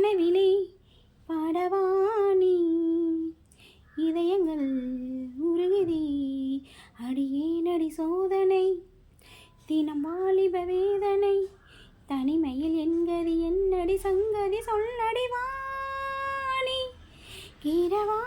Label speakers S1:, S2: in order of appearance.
S1: கனவிலே பாடவாணி இதயங்கள் உருகுதி அடியேனடி சோதனை தினம் வாலிப வேதனை தனிமையில் என்கதி என்னடி சங்கதி சொல்லடி வாணி கீரவா